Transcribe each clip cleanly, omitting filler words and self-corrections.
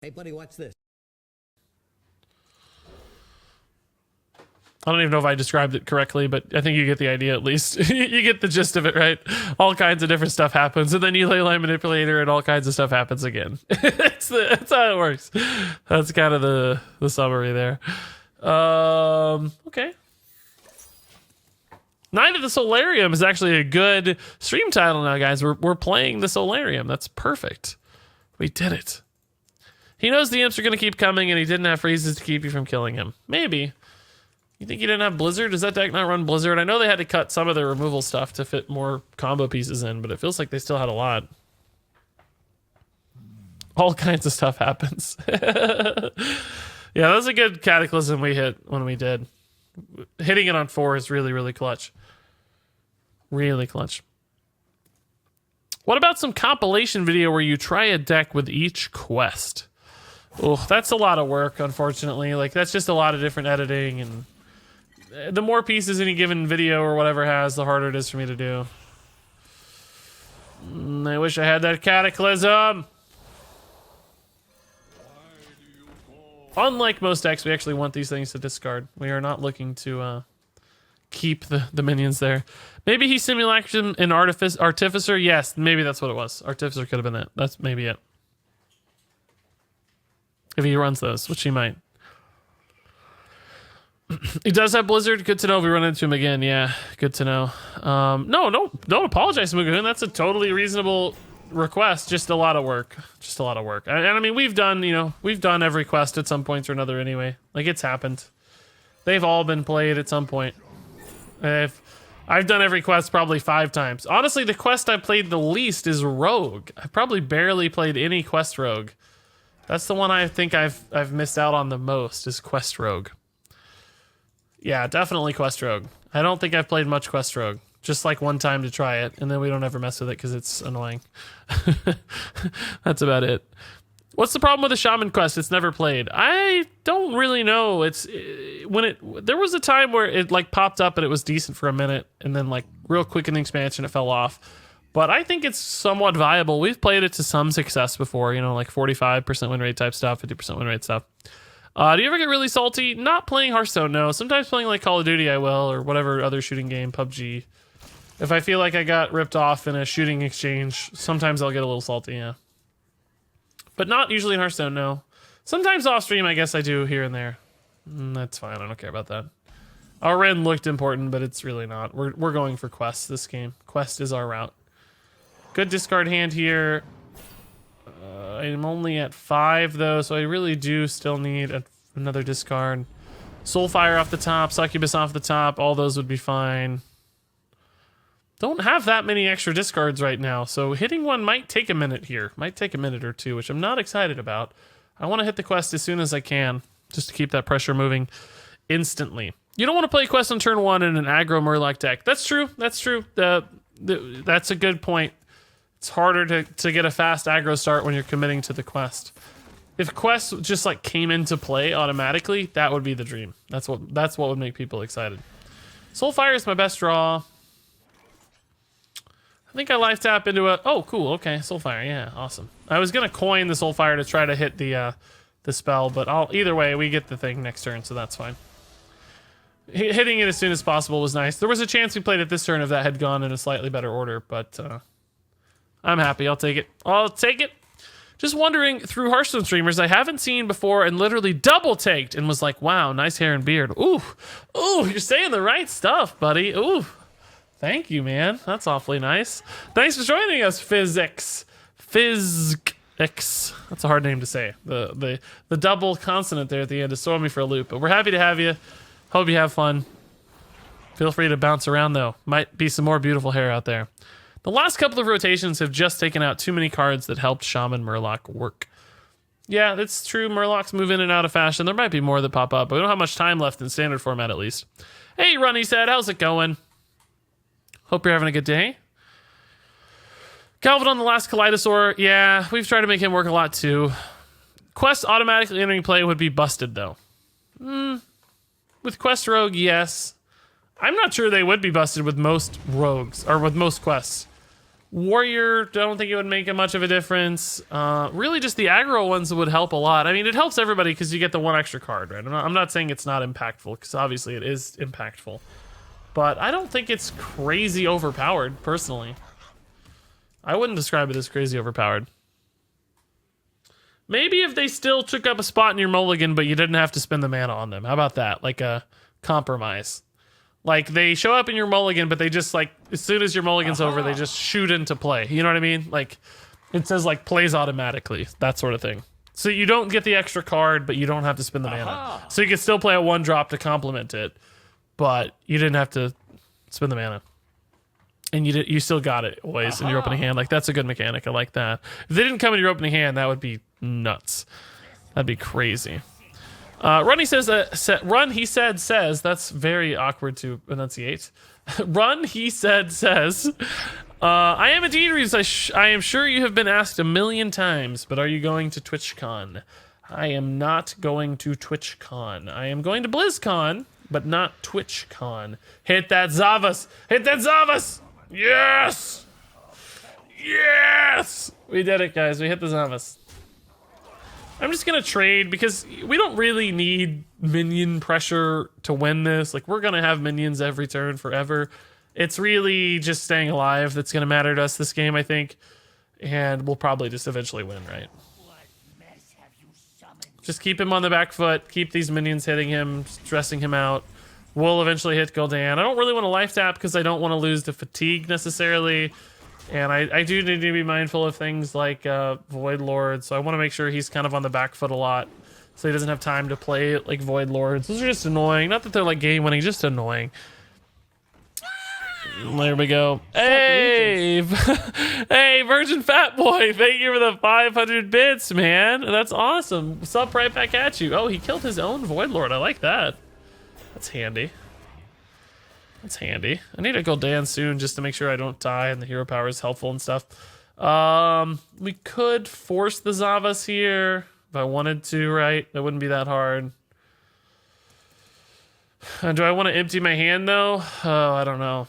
Hey, buddy, watch this. I don't even know if I described it correctly, but I think you get the idea at least. You get the gist of it, right? All kinds of different stuff happens, and then you ley line manipulator, and all kinds of stuff happens again. That's how it works. That's kind of the summary there. Okay. Night of the Solarium is actually a good stream title now, guys. We're playing the Solarium. That's perfect. We did it. He knows the imps are going to keep coming, and he didn't have freezes to keep you from killing him. Maybe. You think he didn't have Blizzard? Does that deck not run Blizzard? I know they had to cut some of their removal stuff to fit more combo pieces in, but it feels like they still had a lot. All kinds of stuff happens. Yeah, that was a good Cataclysm we hit when we did. Hitting it on 4 is really, really clutch. Really clutch. What about some compilation video where you try a deck with each quest? Oh, that's a lot of work, unfortunately. Like, that's just a lot of different editing, and the more pieces any given video or whatever has, the harder it is for me to do. I wish I had that Cataclysm. Unlike most decks, we actually want these things to discard. We are not looking to keep the minions there. Maybe he simulacrum an artificer. Yes, maybe that's what it was. Artificer could have been it. That's maybe it. If he runs those, which he might. He does have Blizzard. Good to know if we run into him again. Yeah, good to know. No, don't apologize, Mugahoon. That's a totally reasonable request. Just a lot of work. Just a lot of work. And I mean, we've done every quest at some point or another anyway. Like, it's happened. They've all been played at some point. I've done every quest probably 5 times. Honestly, the quest I played the least is Rogue. I probably barely played any quest Rogue. That's the one I think I've missed out on the most, is Quest Rogue. Yeah, definitely Quest Rogue. I don't think I've played much Quest Rogue. Just like one time to try it, and then we don't ever mess with it because it's annoying. That's about it. What's the problem with the Shaman quest? It's never played. I don't really know. There was a time where it like popped up and it was decent for a minute, and then like real quick in the expansion it fell off. But I think it's somewhat viable. We've played it to some success before, like 45% win rate type stuff, 50% win rate stuff. Do you ever get really salty? Not playing Hearthstone, no. Sometimes playing like Call of Duty I will, or whatever other shooting game, PUBG. If I feel like I got ripped off in a shooting exchange, sometimes I'll get a little salty, yeah. But not usually in Hearthstone, no. Sometimes off stream, I guess I do here and there. That's fine, I don't care about that. Our Ren looked important, but it's really not. We're going for quests this game. Quest is our route. Good discard hand here. I'm only at 5 though, so I really do still need another discard. Soulfire off the top, Succubus off the top, all those would be fine. Don't have that many extra discards right now, so hitting one might take a minute here. Might take a minute or two, which I'm not excited about. I want to hit the quest as soon as I can, just to keep that pressure moving instantly. You don't want to play quest on turn 1 in an aggro Murloc deck. That's true, that's true. That's a good point. It's harder to get a fast aggro start when you're committing to the quest. If quests just like came into play automatically, that would be the dream. That's what would make people excited. Soulfire is my best draw. I think I life tap into a... Oh, cool. Okay, Soulfire. Yeah, awesome. I was gonna coin the Soulfire to try to hit the spell, but either way, we get the thing next turn, so that's fine. Hitting it as soon as possible was nice. There was a chance we played it this turn if that had gone in a slightly better order, but I'm happy. I'll take it. I'll take it. Just wondering, through Hearthstone streamers I haven't seen before and literally double taked and was like, wow, nice hair and beard. Ooh, you're saying the right stuff, buddy. Ooh, thank you, man. That's awfully nice. Thanks for joining us, Physics. Physx. That's a hard name to say. The double consonant there at the end is throwing me for a loop, but we're happy to have you. Hope you have fun. Feel free to bounce around, though. Might be some more beautiful hair out there. The last couple of rotations have just taken out too many cards that helped Shaman Murloc work. Yeah, that's true. Murlocs move in and out of fashion. There might be more that pop up, but we don't have much time left in standard format, at least. Hey, Runny said, how's it going? Hope you're having a good day. Calvin on the last Kaleidosaur. Yeah, we've tried to make him work a lot, too. Quest automatically entering play would be busted, though. With Quest Rogue, yes. I'm not sure they would be busted with most rogues, or with most quests. Warrior, don't think it would make much of a difference. Really, just the aggro ones would help a lot. I mean, it helps everybody because you get the one extra card, right? I'm not saying it's not impactful, because obviously it is impactful. But I don't think it's crazy overpowered, personally. I wouldn't describe it as crazy overpowered. Maybe if they still took up a spot in your mulligan, but you didn't have to spend the mana on them. How about that? Like a compromise. Like, they show up in your mulligan, but they just, like, as soon as your mulligan's over, they just shoot into play. You know what I mean? Like, it says, like, plays automatically. That sort of thing. So you don't get the extra card, but you don't have to spend the mana. So you can still play a 1-drop to complement it, but you didn't have to spend the mana. And you still got it always in your opening hand. Like, that's a good mechanic. I like that. If they didn't come in your opening hand, that would be nuts. That'd be crazy. Run, he says, that's very awkward to enunciate. Run, he says, I am indeed Reeves. I am sure you have been asked 1,000,000 times, but are you going to TwitchCon? I am not going to TwitchCon. I am going to BlizzCon, but not TwitchCon. Hit that Zavas! Hit that Zavas! Yes! Yes! We did it, guys. We hit the Zavas. I'm just gonna trade because we don't really need minion pressure to win this. Like, we're gonna have minions every turn forever. It's really just staying alive that's gonna matter to us this game, I think. And we'll probably just eventually win, right? Just keep him on the back foot. Keep these minions hitting him, stressing him out. We'll eventually hit Gul'dan. I don't really want to life tap because I don't want to lose to fatigue necessarily. And I do need to be mindful of things like Void Lord, so I want to make sure he's kind of on the back foot a lot, so he doesn't have time to play like Void Lords. Those are just annoying. Not that they're like game winning, just annoying. There we go. Hey, hey, Virgin Fat Boy, thank you for the 500 bits, man. That's awesome. Sup right back at you. Oh, he killed his own Void Lord. I like that. That's handy. That's handy. I need to go Dan soon just to make sure I don't die and the hero power is helpful and stuff. We could force the Zavas here if I wanted to, right? That wouldn't be that hard. Do I want to empty my hand though? Oh, I don't know.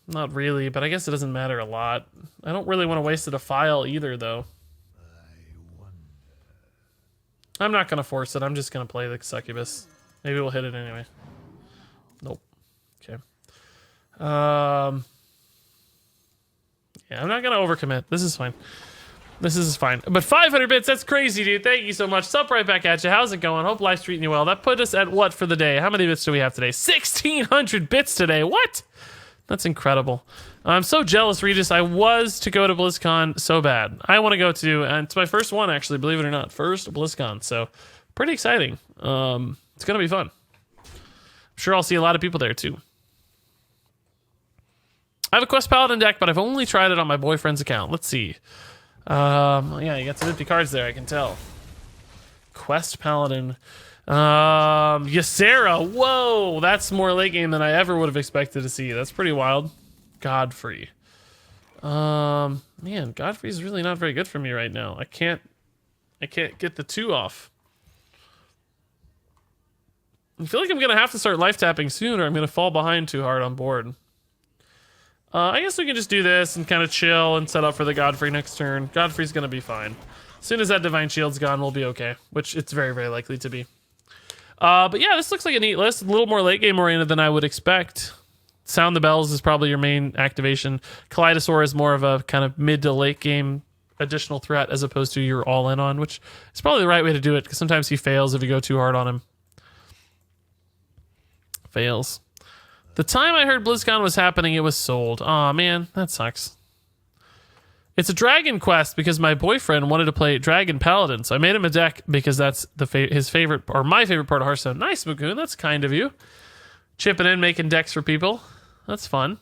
Not really, but I guess it doesn't matter a lot. I don't really want to waste a defile either though. I'm not going to force it. I'm just going to play the Succubus. Maybe we'll hit it anyway. Nope. Okay. Yeah, I'm not gonna overcommit. This is fine. This is fine. But 500 bits, that's crazy, dude. Thank you so much. Sup right back at you. How's it going? Hope life's treating you well. That put us at what for the day? How many bits do we have today? 1,600 bits today. What? That's incredible. I'm so jealous, Regis. I was to go to BlizzCon so bad. I want to go to, and it's my first one, actually, believe it or not. First BlizzCon. So, pretty exciting. It's gonna be fun. I'm sure I'll see a lot of people there, too. I have a Quest Paladin deck, but I've only tried it on my boyfriend's account. Let's see. Yeah, you got some empty cards there, I can tell. Quest Paladin. Ysera. Whoa, that's more late game than I ever would have expected to see. That's pretty wild. Godfrey. Man, Godfrey's really not very good for me right now. I can't get the 2 off. I feel like I'm gonna have to start life tapping soon, or I'm gonna fall behind too hard on board. I guess we can just do this and kind of chill and set up for the Godfrey next turn. Godfrey's gonna be fine. As soon as that Divine Shield's gone, we'll be okay, which it's very, very likely to be. But yeah, this looks like a neat list. A little more late game oriented than I would expect. Sound the Bells is probably your main activation. Kaleidosaur is more of a kind of mid to late game additional threat as opposed to your all in on, which is probably the right way to do it because sometimes he fails if you go too hard on him. Fails. The time I heard BlizzCon was happening, it was sold. Aw, man, that sucks. It's a Dragon Quest because my boyfriend wanted to play Dragon Paladin, so I made him a deck because that's his favorite, or my favorite part of Hearthstone. Nice, Magoon, that's kind of you. Chipping in, making decks for people. That's fun.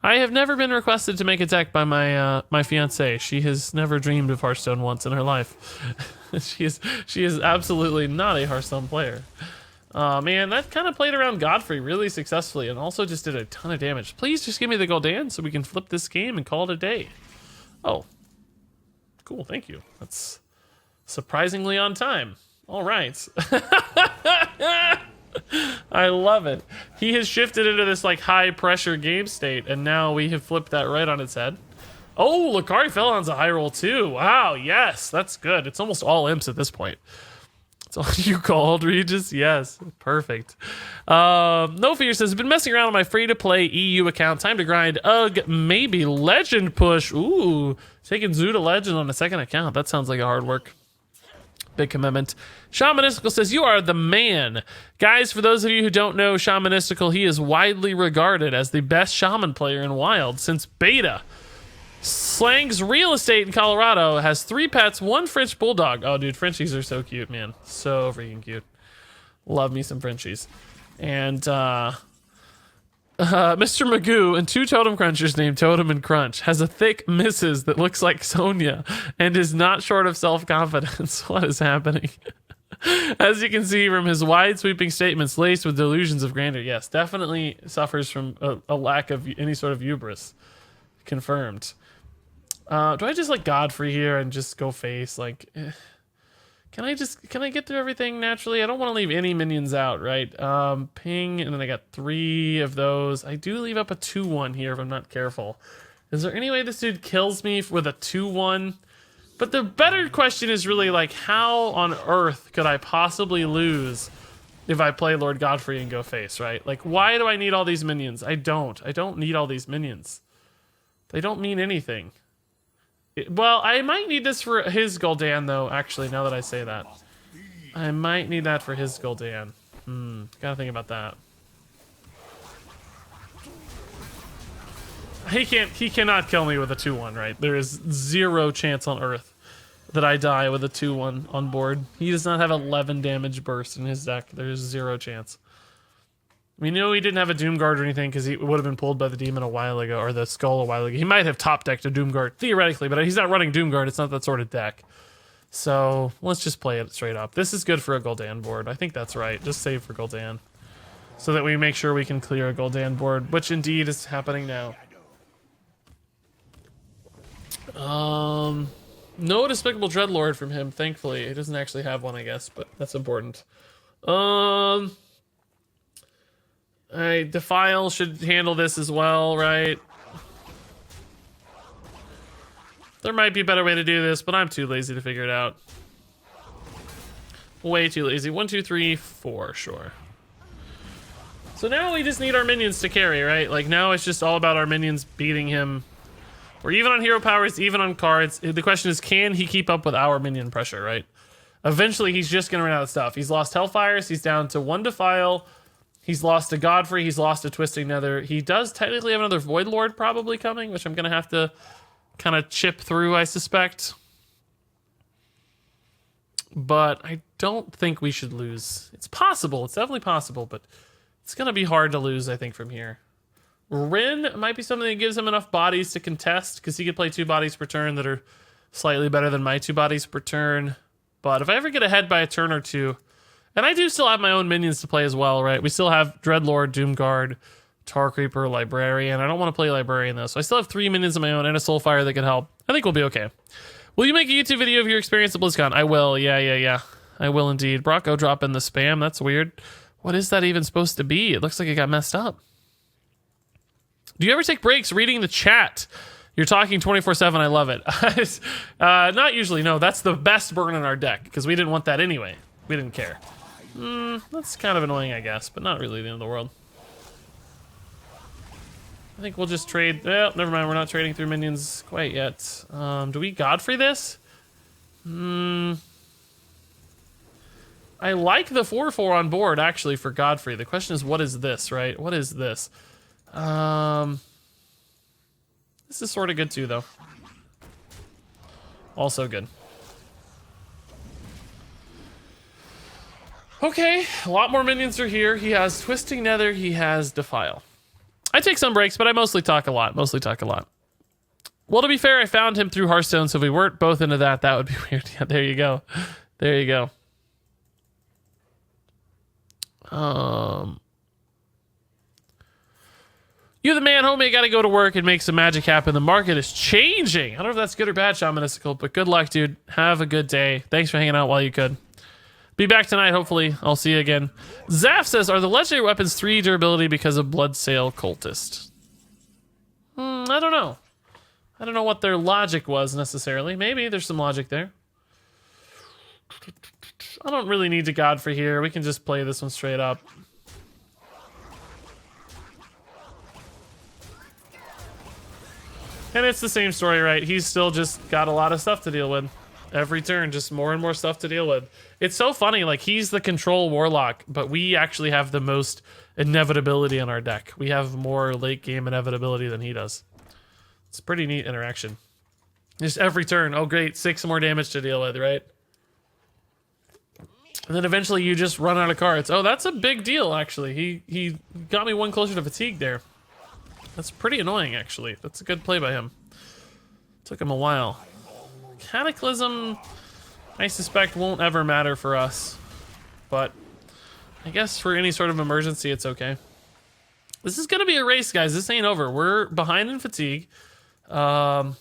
I have never been requested to make a deck by my my fiancée. She has never dreamed of Hearthstone once in her life. She is absolutely not a Hearthstone player. Man, that kind of played around Godfrey really successfully and also just did a ton of damage. Please just give me the Gul'dan so we can flip this game and call it a day. Oh. Cool, thank you. That's surprisingly on time. All right. I love it. He has shifted into this like high pressure game state and now we have flipped that right on its head. Oh, Lucari Felon's a high roll too. Wow, yes, that's good. It's almost all imps at this point. It's all you called, Regis. Yes, perfect. No Fear says, been messing around on my free-to-play EU account. Time to grind. Ugh, maybe Legend push. Ooh, taking Zoo to Legend on a second account. That sounds like a hard work. Big commitment. Shamanistical says, you are the man. Guys, for those of you who don't know Shamanistical, he is widely regarded as the best shaman player in Wild since beta. Slang's real estate in Colorado has 3 pets, 1 French bulldog. Oh, dude, Frenchies are so cute, man. So freaking cute. Love me some Frenchies. And Mr. Magoo and 2 totem crunchers named Totem and Crunch has a thick missus that looks like Sonia and is not short of self-confidence. What is happening? As you can see from his wide sweeping statements laced with delusions of grandeur. Yes, definitely suffers from a lack of any sort of hubris. Confirmed. Do I just like Godfrey here and just go face? Like, can I get through everything naturally? I don't want to leave any minions out, right? Ping, and then I got 3 of those. I do leave up a 2-1 here if I'm not careful. Is there any way this dude kills me with a 2-1? But the better question is really like, how on earth could I possibly lose if I play Lord Godfrey and go face, right? Like, why do I need all these minions? I don't need all these minions. They don't mean anything. Well, I might need this for his Gul'dan, though, actually, now that I say that. I might need that for his Gul'dan. Gotta think about that. He cannot kill me with a 2-1, right? There is 0 chance on Earth that I die with a 2-1 on board. He does not have 11 damage burst in his deck. There's 0 chance. We knew he didn't have a Doomguard or anything because he would have been pulled by the demon a while ago, or the skull a while ago. He might have top decked a Doomguard, theoretically, but he's not running Doomguard. It's not that sort of deck. So let's just play it straight up. This is good for a Gul'dan board. I think that's right. Just save for Gul'dan. So that we make sure we can clear a Gul'dan board, which indeed is happening now. No Despicable Dreadlord from him, thankfully. He doesn't actually have one, I guess, but that's important. Defile should handle this as well, right? There might be a better way to do this, but I'm too lazy to figure it out. Way too lazy. 1, 2, 3, 4, sure. So now we just need our minions to carry, right? Like, now it's just all about our minions beating him. We're even on hero powers, even on cards. The question is, can he keep up with our minion pressure, right? Eventually, he's just gonna run out of stuff. He's lost Hellfires, he's down to 1 Defile, he's lost a Godfrey, he's lost a Twisting Nether. He does technically have another Void Lord probably coming, which I'm gonna have to kind of chip through, I suspect. But I don't think we should lose. It's possible, it's definitely possible, but it's gonna be hard to lose, I think, from here. Rin might be something that gives him enough bodies to contest, because he could play 2 bodies per turn that are slightly better than my 2 bodies per turn. But if I ever get ahead by a turn or 2, and I do still have my own minions to play as well, right? We still have Dreadlord, Doomguard, Tar Creeper, Librarian. I don't want to play Librarian, though, so I still have 3 minions of my own and a Soulfire that can help. I think we'll be okay. Will you make a YouTube video of your experience at BlizzCon? I will, yeah. I will indeed. Brocco drop in the spam, that's weird. What is that even supposed to be? It looks like it got messed up. Do you ever take breaks reading the chat? You're talking 24/7, I love it. Not usually, no. That's the best burn in our deck, because we didn't want that anyway. We didn't care. That's kind of annoying, I guess, but not really the end of the world. I think we'll just trade. Well, never mind, we're not trading through minions quite yet. Do we Godfrey this? I like the 4/4 on board, actually, for Godfrey. The question is, what is this, right? What is this? This is sort of good too, though. Also good. Okay, a lot more minions are here. He has Twisting Nether, he has Defile. I take some breaks, but I mostly talk a lot. Well, to be fair, I found him through Hearthstone, so if we weren't both into that, that would be weird. Yeah, there you go. There you go. You're the man, homie. I gotta go to work and make some magic happen. The market is changing. I don't know if that's good or bad, Shamanistical, but good luck, dude. Have a good day. Thanks for hanging out while you could. Be back tonight, hopefully. I'll see you again. Zaf says, are the legendary weapons 3 durability because of Bloodsail Cultist? I don't know. I don't know what their logic was necessarily. Maybe there's some logic there. I don't really need to Godfrey here. We can just play this one straight up. And it's the same story, right? He's still just got a lot of stuff to deal with. Every turn, just more and more stuff to deal with. It's so funny, like, he's the control warlock, but we actually have the most inevitability in our deck. We have more late game inevitability than he does. It's a pretty neat interaction. Just every turn, oh great, 6 more damage to deal with, right? And then eventually you just run out of cards. Oh, that's a big deal, actually. He got me one closer to fatigue there. That's pretty annoying, actually. That's a good play by him. Took him a while. Cataclysm, I suspect, won't ever matter for us. But I guess for any sort of emergency, it's okay. This is going to be a race, guys. This ain't over. We're behind in fatigue. Although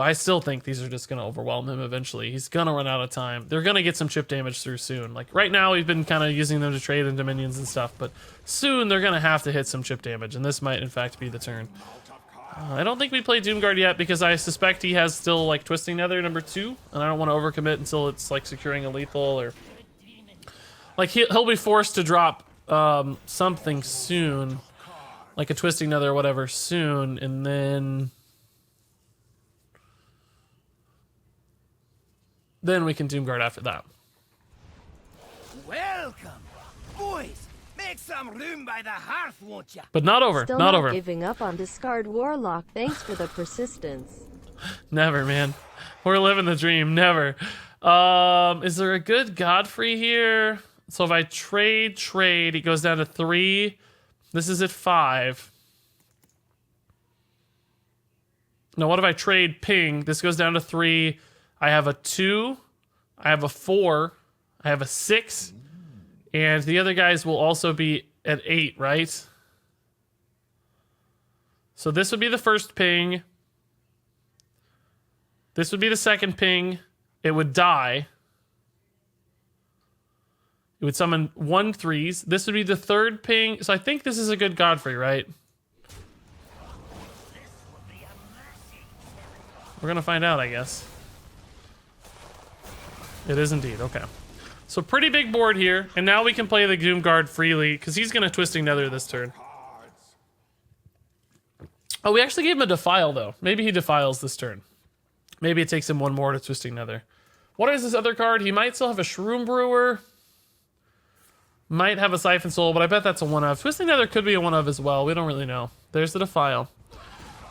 I still think these are just going to overwhelm him eventually. He's going to run out of time. They're going to get some chip damage through soon. Like right now, we've been kind of using them to trade into minions and stuff. But soon, they're going to have to hit some chip damage. And this might, in fact, be the turn. I don't think we play Doomguard yet because I suspect he has still like Twisting Nether #2, and I don't want to overcommit until it's like securing a lethal or like he'll be forced to drop something soon, like a Twisting Nether or whatever soon, and then we can Doomguard after that. Welcome, boys. Make some room by the hearth, won't ya? But not over. Still not over. Giving up on discard warlock. Thanks for the persistence. Never, man. We're living the dream. Never. Is there a good Godfrey here? So if I trade, he goes down to 3. This is at 5. No, what if I trade ping? This goes down to 3. I have a 2. I have a 4. I have a 6. And the other guys will also be at 8, right? So this would be the first ping. This would be the second ping. It would die. It would summon 1 3s. This would be the third ping. So I think this is a good Godfrey, right? We're going to find out, I guess. It is indeed. Okay. So pretty big board here, and now we can play the Doomguard freely, because he's going to Twisting Nether this turn. Oh, we actually gave him a Defile, though. Maybe he Defiles this turn. Maybe it takes him 1 more to Twisting Nether. What is this other card? He might still have a Shroom Brewer. Might have a Siphon Soul, but I bet that's a 1-of. Twisting Nether could be a 1-of as well. We don't really know. There's the Defile.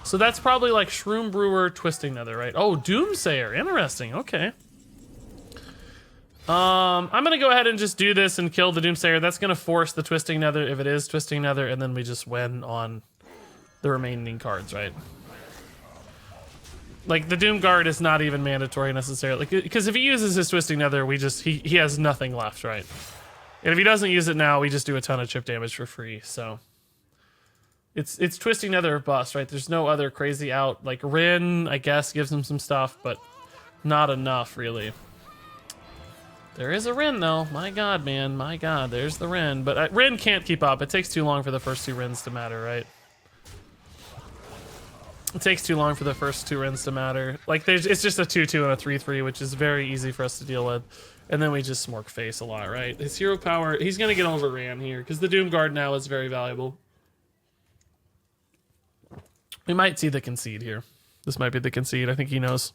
So that's probably like Shroom Brewer, Twisting Nether, right? Oh, Doomsayer. Interesting. Okay. I'm gonna go ahead and just do this and kill the Doomsayer. That's gonna force the Twisting Nether if it is Twisting Nether, and then we just win on the remaining cards, right? Like the Doomguard is not even mandatory necessarily, because if he uses his Twisting Nether, we just he has nothing left, right? And if he doesn't use it now, we just do a ton of chip damage for free. So it's Twisting Nether or bust, right? There's no other crazy out. Like Rin, I guess, gives him some stuff, but not enough really. There is a Rin, though. My god, man. My god, there's the Rin. But Rin can't keep up. It takes too long for the first 2 Rins to matter, right? It takes too long for the first 2 Rins to matter. Like, it's just a 2-2 and a 3-3, which is very easy for us to deal with. And then we just smork face a lot, right? His hero power, he's going to get overran here, because the Doomguard now is very valuable. We might see the concede here. This might be the concede. I think he knows.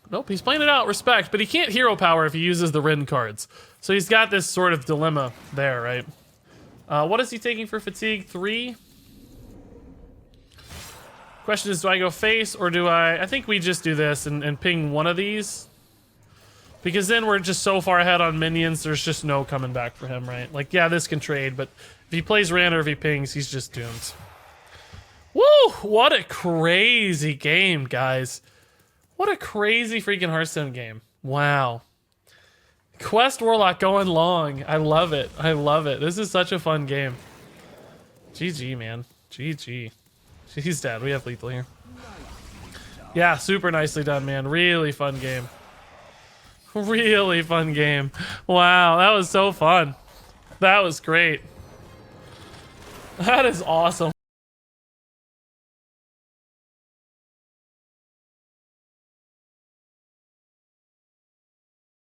Nope, he's playing it out, respect, but he can't hero power if he uses the Rin cards. So he's got this sort of dilemma there, right? What is he taking for fatigue? 3? Question is, do I go face or do I think we just do this and ping one of these. Because then we're just so far ahead on minions, there's just no coming back for him, right? Like, yeah, this can trade, but if he plays Ran or if he pings, he's just doomed. Woo! What a crazy game, guys. What a crazy freaking Hearthstone game. Wow. Quest Warlock going long. I love it. I love it. This is such a fun game. GG, man. GG. He's dead. We have lethal here. Yeah, super nicely done, man. Really fun game. Really fun game. Wow, that was so fun. That was great. That is awesome.